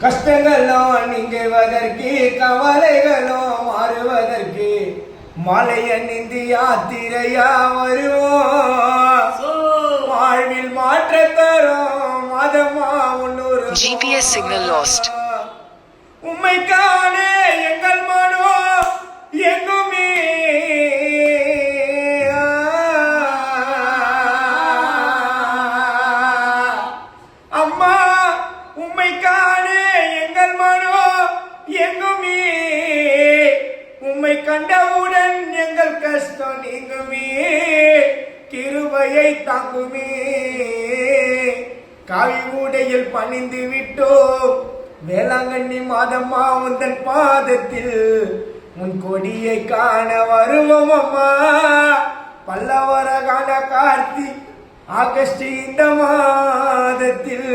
கஷ்டங்களோ நீங்குவதற்கு கவலைகளோ மாறுவதற்கு மலை அணிந்து யாத்திரையா வருவோம். வாழ்வில் மாற்ற தரும் மதமா உன்னொரு GPS signal lost. உம்மைக்கானே எங்கள் மனோ எங்குமே அம்மா உம்மைக்கானே எங்கள் மனோ எங்குமே உம்மை கண்டவுடன் எங்கள் கஷ்டம் நீங்குமே கிருபையை தாங்குமே காவி ஊடையில் பணிந்து விட்டோம் வேளாங்கண்ணி மாதம்மா உந்தன் பாதத்தில் உன் கொடியை காண வருவோம் அம்மா பல்லவர கால கார்த்தி ஆகஸ்ட் இந்த மாதத்தில்